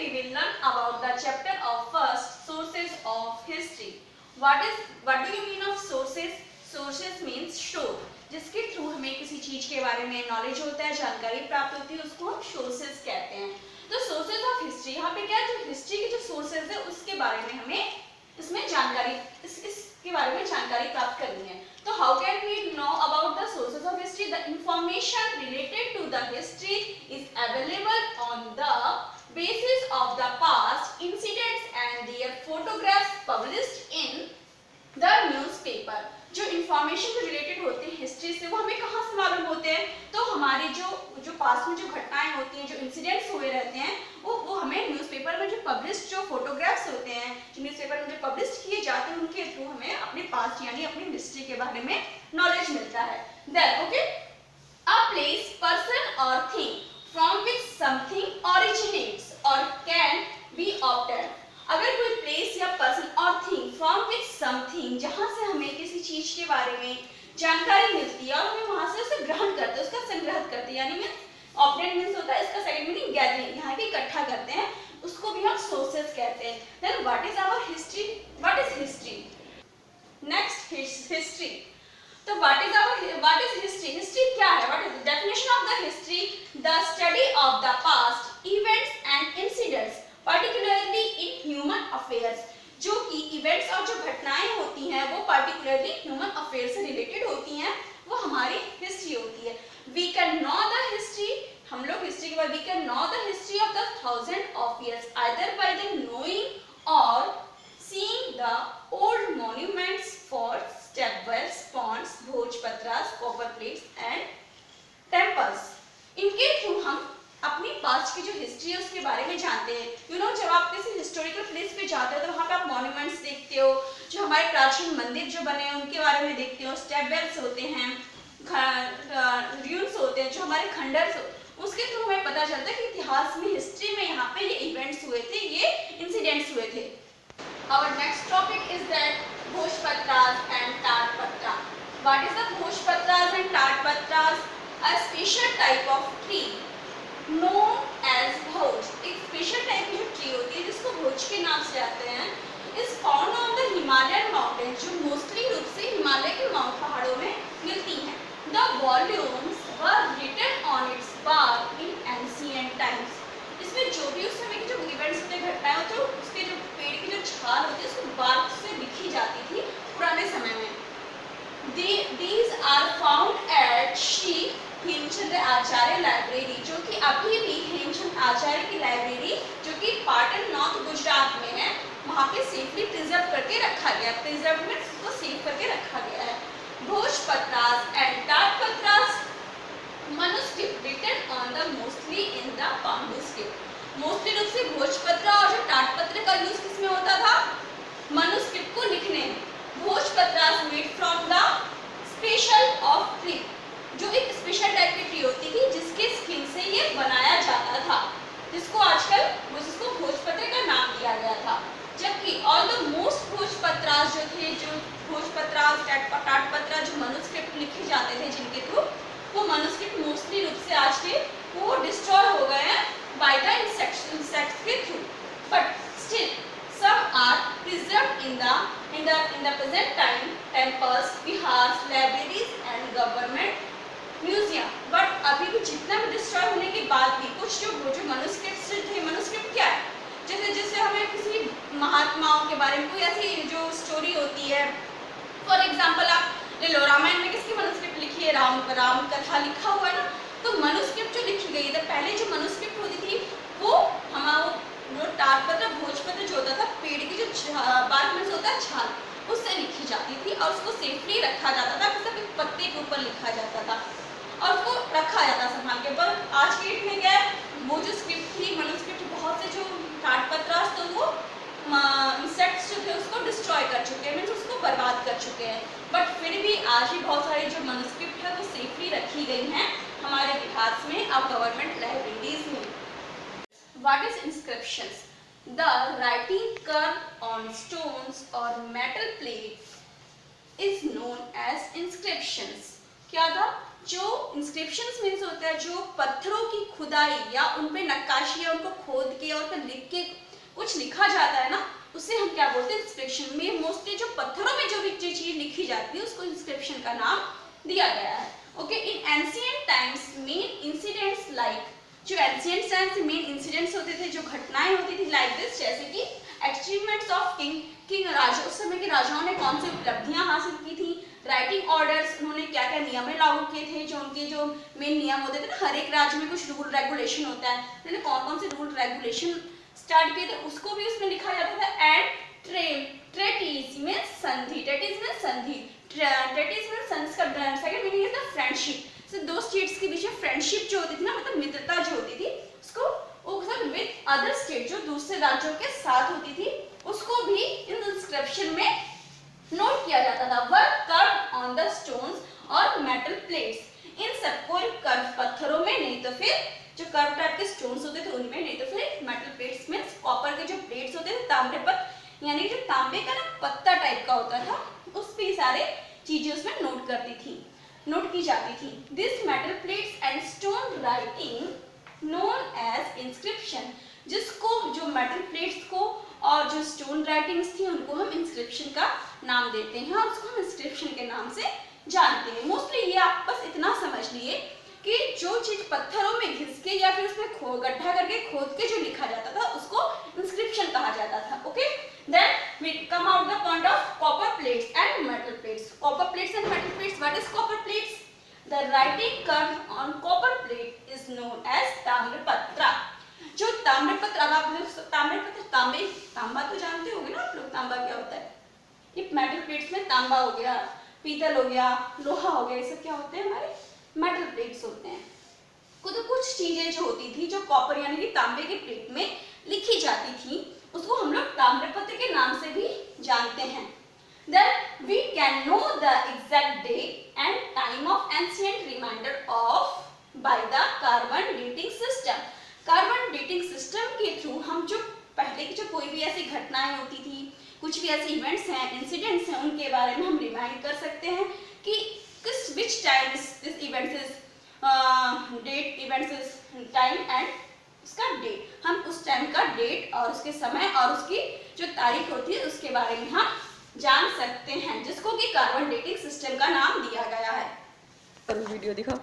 we will learn about the chapter of first, sources of history. What do you mean of sources? Sources means स्रोत, जिसके through हमें किसी चीज के बारे में नॉलेज होता है, जानकारी प्राप्त होती है, उसको हम सोर्सेज कहते हैं। तो सोर्सेज ऑफ हिस्ट्री, यहाँ पे क्या है, जो हिस्ट्री के जो सोर्सेज है उसके बारे में हमें इसमें जानकारी इसके बारे में जानकारी प्राप्त करनी है। तो how can we know about the sources of history? The information related to the history is available on the basis of the past incidents and their photographs published in the newspaper। जो information जो related होते हैं history से, वो हमें कहाँ से मालूम होते हैं? तो हमारे जो पास्ट में जो घटनाएं होती हैं, जो इंसिडेंट्स हुए रहते हैं, वो हमें न्यूज़पेपर में जो पब्लिश जो फोटोग्राफ्स होते हैं, जो न्यूज़पेपर में जो पब्लिश किए जाते हैं, उनके थ्रू हमें अपने पास्ट यानी अपनी हिस्ट्री के बारे में नॉलेज मिलता है। Then okay, a place, person और thing from which something originates or can be obtained। अगर कोई प्लेस या पर्सन और थिंग from which something, जहां से हमें किसी चीज के बारे में जानकारी मिलती है और हमें वहां से उसे ग्रहण करते हैं, उसका संग्रह करते हैं, यानी मीन्स ऑब्टेन मीन्स होता है, इसका सेकंड मीनिंग गैदरिंग, यहाँ के इकट्ठा करते हैं, उसको भी हम सोर्सेज कहते हैं। Then what is our history? What is history? Next, history. तो what is history? History क्या है? What is the definition of the history? The study of the past events and incidents, particularly in human affairs। जो कि events और जो घटनाएं होती हैं वो particularly human affairs से related होती हैं, वो हमारी हिस्ट्री होती है। We can know the history, हम लोग हिस्ट्री के बाद we can know the history of the thousands of years either by the knowing or seeing the old monuments for step wells, ponds, भोजपत्रास, कॉपर प्लेट्स एंड टेम्पल्स। इनके through हम अपनी past की जो हिस्ट्री है उसके बारे में जानते हैं। यू नो, जब आप किसी हिस्टोरिकल प्लेस पे जाते हो तो वहाँ पे आप मॉन्यूमेंट्स देखते हो, जो हमारे प्राचीन मंदिर जो बने हैं उनके बारे में देखते हो, स्टेप वेल्स होते हैं, र्यून्स होते हैं, जो हमारे खंडर्स, उसके थ्रू हमें पता चलता है कि इतिहास में, हिस्ट्री में यहाँ पे ये इवेंट्स हुए थे, ये इंसिडेंट्स हुए थे। Our next topic is that Bhojpatras and Tatpatra। What is the Bhojpatras and Tatpatras? A special type of tree known as Bhoj। एक special type की जो tree होती है जिसको भोज के नाम से जाते हैं, is found on the Himalayan mountains, जो mostly रूप से हिमालय के पहाड़ों में मिलती हैं। The volumes were written on its bark in ancient times। इसमें जो भी उस समय के जो इवेंट्स होते, घटनाएं होती है, उसके जो पेड़ की जो छाल होती है उसको बार्क से लिखी जाती थी पुराने समय में। These are found at Shri Hemchandra Acharya library, जो कि अभी भी हेमचंद आचार्य की लाइब्रेरी, जो कि पाटन नॉर्थ गुजरात में है, वहाँ पे सेफली प्रिजर्व करके रखा गया। प्रिजर्व मीन्स उसको सेव करके रखा गया है। भोजपत्रास एंड ताड़पत्रास manuscript written on the mostly in the Pandu script। Mostly रूप से भोजपत्र और जो ताड़पत्र का यूज किसमें होता था? मनुस्क्रिप्ट को लिखने में। भोजपत्रास made from the special of tree, जो एक स्पेशल टाइप की ट्री होती थी जिसके स्किन से ये बनाया जाता था, जिसको आजकल जिसको भोजपत्र का नाम दिया गया था। जबकि ऑल द मोस्ट भोजपत्रास जो थे, जो भोजपत्रास ताड़पत्र जो मनुस्क्रिप्ट लिखे जाते थे जिनके थ्रू, वो मनुस्क्रिप्ट मोस्टली रूप से आज के वो डिस्ट्रॉय हो गए हैं बाय द इंसेक्ट्स के through, but still some are preserved in the present time temples, विहार्स, libraries and government museum. But अभी भी जितना भी डिस्ट्रॉय होने के बाद भी कुछ जो मनुस्क्रिप्ट्स थे, मनुस्क्रिप्ट क्या है, जैसे हमें किसी महात्माओं के बारे में कोई ऐसी जो स्टोरी होती है, फॉर एग्जाम्पल आप ले लो, रामायण में किसकी मनुस्क्रिप्ट लिखी है? राम कथा लिखा हुआ है ना, तो मनुस्क्रिप्ट जो लिखी गई है, पहले जो मनुस्क्रिप्ट होती थी वो हमारा जो ताड़पत्र भोजपत्र जो होता था, पेड़ की जो बार्क में होता है छाल, उससे लिखी जाती थी और उसको सेफली रखा जाता था, किसी भी पत्ते के ऊपर लिखा जाता था और उसको रखा जाता संभाल के। पर आज के डेट में क्या है, वो जो स्क्रिप्ट थी, मनुस्क्रिप्ट, बहुत से जो ताड़पत्र, तो वो इंसेक्ट्स जो थे उसको डिस्ट्रॉय कर चुके हैं, मीन्स उसको बर्बाद कर चुके हैं। बट फिर भी आज भी बहुत सारी जो मनुस्क्रिप्ट है वो सेफली रखी गई हैं हमारे इतिहास में, अब गवर्नमेंट लाइब्रेरीज में। What is inscriptions? The writing curve on stones और metal plate is known as inscriptions. क्या था? जो इंस्क्रिप्शंस मीन्स होता है जो पत्थरों की खुदाई या उन पे नक्काशी या उनको खोद के है और फिर लिख के कुछ लिखा जाता है ना, उसे हम क्या बोलते हैं, इंस्क्रिप्शन में। मोस्टली जो पत्थरों में जो भी चीज लिखी जाती है उसको इंस्क्रिप्शन का नाम दिया गया है। ओके, इन ancient times main incidents like, जो एंशिएंट टाइम्स से मेन इंसिडेंट्स होते थे, जो घटनाएं होती थी लाइक दिस, जैसे कि अचीवमेंट्स ऑफ किंग राजा, उस समय के राजाओं ने कौन सी उपलब्धियां हासिल की थी, राइटिंग ऑर्डर्स, उन्होंने क्या क्या नियम लागू किए थे, जो उनके जो मेन नियम होते थे ना, हर एक राज्य में कुछ रूल रेगुलेशन होता है, उन्होंने कौन कौन से रूल रेगुलेशन स्टार्ट किए थे उसको भी उसमें लिखा जाता था। एंड ट्रेटिस मींस संधि, ट्रेटिस मींस संधि, ट्रेटिस मींस संधि का second meaning is the friendship. So दो स्टेट्स के बीच में फ्रेंडशिप जो होती थी ना, मतलब मित्रता जो होती थी, उसको विद अदर स्टेट, जो दूसरे राज्यों के साथ होती थी, उसको भी इन इंस्क्रिप्शन में नोट किया जाता था। Work curve on the stones और मेटल प्लेट्स, इन सबको कर्व पत्थरों में, नहीं तो फिर जो कर्व टाइप के स्टोन्स होते थे उनमें, नहीं तो फिर मेटल प्लेट्स में कॉपर के जो प्लेट्स होते थे, तांबे पर यानी जो तांबे का ना पत्ता टाइप का होता था, उस पे सारे चीजें उसमें नोट की जाती थी। This metal plates and stone writing known as inscription, जिसको जो मेटल प्लेट्स को और जो स्टोन राइटिंग्स थी उनको हम इंस्क्रिप्शन का नाम देते हैं और उसको हम इंस्क्रिप्शन के नाम से जानते हैं। मोस्टली ये आप बस इतना समझ लिए कि जो चीज पत्थरों में घिस के या फिर उसमें गड्ढा करके खोद के जो लिखा जाता था उसको इंस्क्रिप्शन कहा जाता था। Okay, then we come out the point of copper plates and metal plates. Copper plates and metal plates, what is copper plates? The writing curve on copper plate is known as ताम्रपत्र। जो ताम्रपत्र, अब आप ताम्रपत्र, तांबा तो जानते होंगे ना आप लोग, तांबा क्या होता है। ये मेटल प्लेट्स में तांबा हो गया, पीतल हो गया, लोहा हो गया, ये सब क्या होते हैं, हमारे मेटल प्लेट्स होते हैं। कुछ चीजें जो होती थी, जो कॉपर यानी कि तांबे के प्लेट में लिखी जाती थी, उसको हम लोग ताम्रपत्र के नाम से भी जानते हैं। Then we can know the exact date and time of ancient reminder of by the carbon dating system. Carbon dating system के थ्रू हम जो पहले की जो कोई भी ऐसी घटनाएं होती थी, कुछ भी ऐसे इवेंट्स हैं, इंसिडेंट्स हैं, उनके बारे में हम रिमाइंड कर सकते हैं कि किस which time this events is date, events is time and उसका डेट, हम उस टाइम का डेट और उसके समय और उसकी जो तारीख होती है उसके बारे में हम जान सकते हैं, जिसको कि कार्बन डेटिंग सिस्टम का नाम दिया गया है। वीडियो दिखाओ।